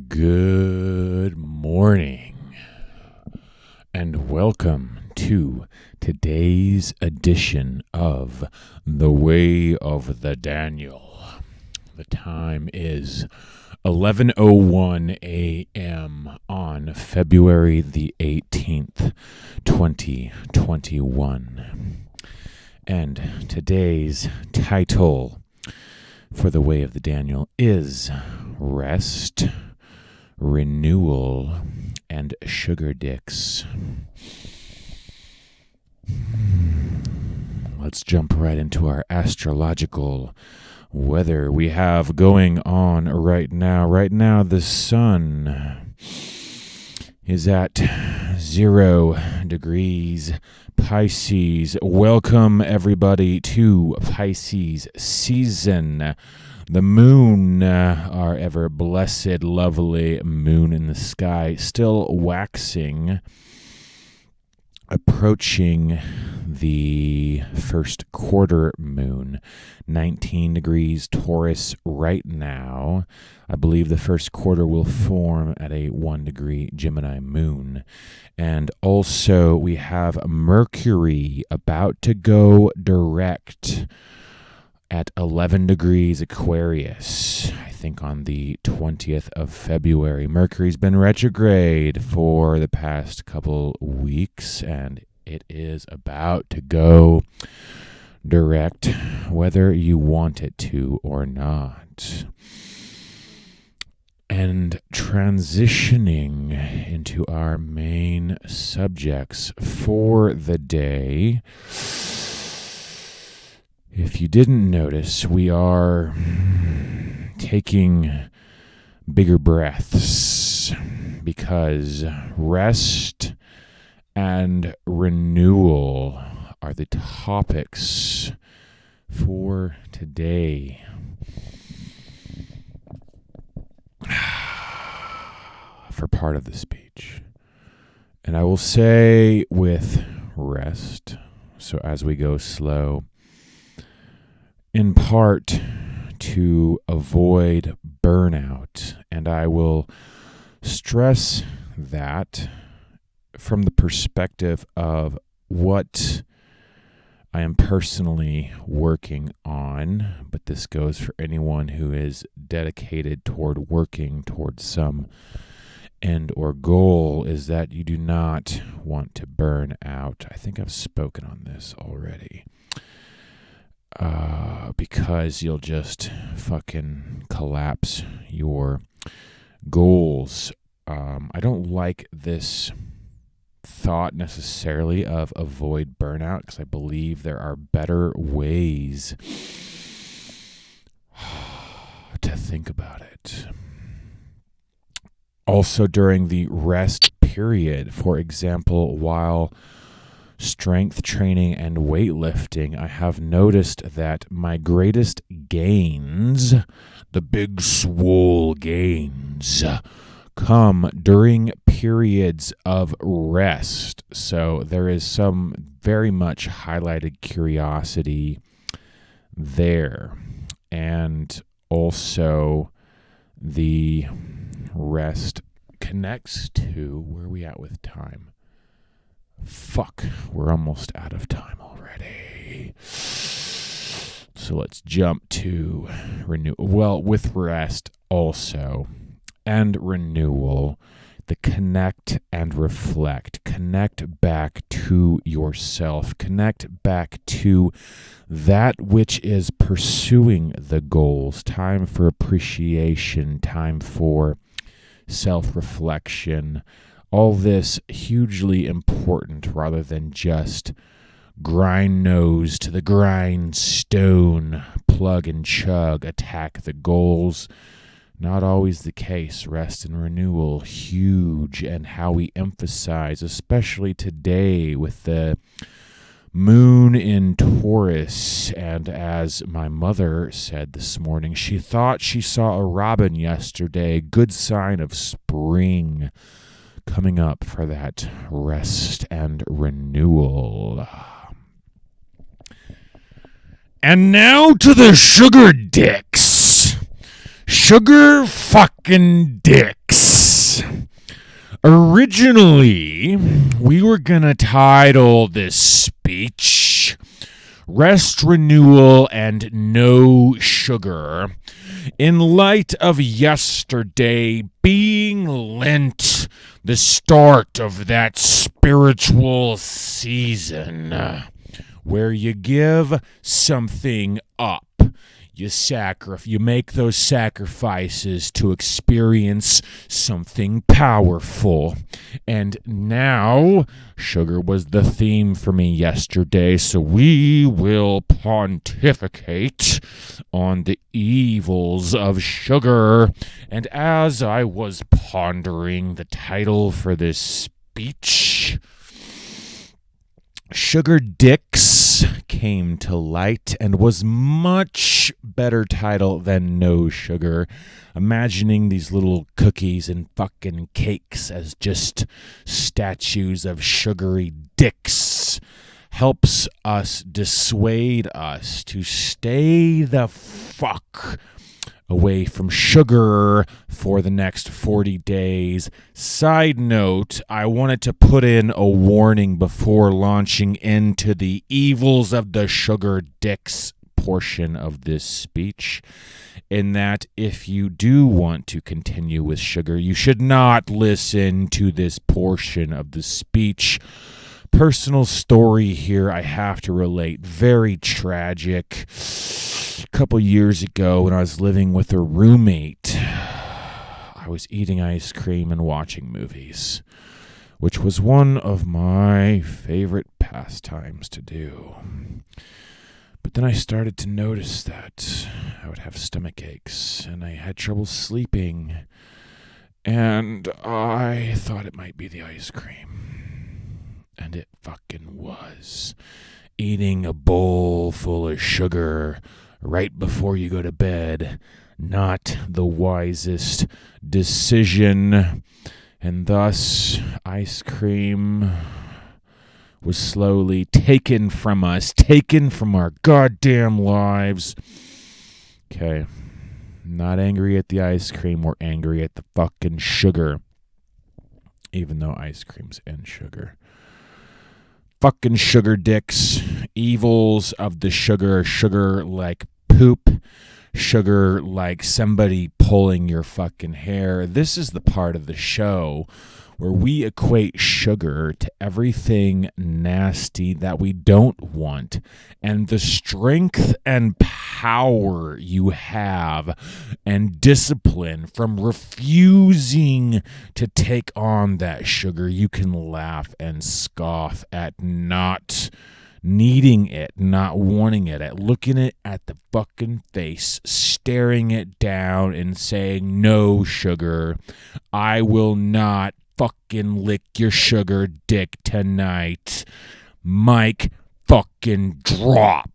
Good morning, and welcome to today's edition of The Way of the Daniel. The time is 11:01 a.m. on February the 18th, 2021. And today's title for The Way of the Daniel is Rest, Renewal, and Sugardicks. Let's jump right into our astrological weather we have going on right now. Right now, the sun is at 0 degrees Pisces. Welcome, everybody, to Pisces season. The moon, our ever blessed, lovely moon in the sky, still waxing, approaching the first quarter moon, 19 degrees Taurus right now. I believe the first quarter will form at a 1 degree Gemini moon. And also we have Mercury about to go direct at 11 degrees Aquarius, I think on the 20th of February. Mercury's been retrograde for the past couple weeks, and it is about to go direct, whether you want it to or not. And transitioning into our main subjects for the day. If you didn't notice, we are taking bigger breaths because rest and renewal are the topics for today. For part of the speech. And I will say with rest, so as we go slow, in part to avoid burnout. And I will stress that from the perspective of what I am personally working on, but this goes for anyone who is dedicated toward working towards some end or goal, is that you do not want to burn out. I think I've spoken on this already. Because you'll just fucking collapse your goals. I don't like this thought necessarily of avoid burnout, because I believe there are better ways to think about it. Also during the rest period, for example, while strength training and weightlifting, I have noticed that my greatest gains, the big swole gains, come during periods of rest. So there is some very much highlighted curiosity there. And also the rest connects to, where are we at with time? Fuck, we're almost out of time already. So let's jump to renewal. Well, with rest also and renewal, the connect and reflect. Connect back to yourself. Connect back to that which is pursuing the goals. Time for appreciation. Time for self-reflection. All this hugely important rather than just grind nose to the grindstone, plug and chug, attack the goals. Not always the case. Rest and renewal, huge, and how we emphasize, especially today with the moon in Taurus. And as my mother said this morning, she thought she saw a robin yesterday. Good sign of spring coming up for that rest and renewal. And now to the Sugardicks. Sugar fucking dicks. Originally, we were gonna title this speech Rest, Renewal, and No Sugar, in light of yesterday being Lent, the start of that spiritual season where you give something up. You make those sacrifices to experience something powerful. And now, sugar was the theme for me yesterday, so we will pontificate on the evils of sugar. And as I was pondering the title for this speech, Sugar Dicks came to light and was much better title than No Sugar. Imagining these little cookies and fucking cakes as just statues of sugary dicks helps us dissuade us to stay the fuck away from sugar for the next 40 days. Side note, I wanted to put in a warning before launching into the evils of the sugar dicks portion of this speech, in that if you do want to continue with sugar, you should not listen to this portion of the speech. Personal story here I have to relate, very tragic. A couple years ago when I was living with a roommate, I was eating ice cream and watching movies, which was one of my favorite pastimes to do. But then I started to notice that I would have stomach aches and I had trouble sleeping, and I thought it might be the ice cream. And it fucking was. Eating a bowl full of sugar right before you go to bed, not the wisest decision. And thus, ice cream was slowly taken from us, taken from our goddamn lives. Okay, not angry at the ice cream, we're angry at the fucking sugar. Even though ice cream's in sugar. Fucking sugar dicks, evils of the sugar like poop, sugar like somebody pulling your fucking hair. This is the part of the show where we equate sugar to everything nasty that we don't want, and the strength and power you have and discipline from refusing to take on that sugar. You can laugh and scoff at not needing it, not wanting it, at looking it at the fucking face, staring it down and saying, no sugar, I will not fucking lick your sugar dick tonight. Mic fucking drop.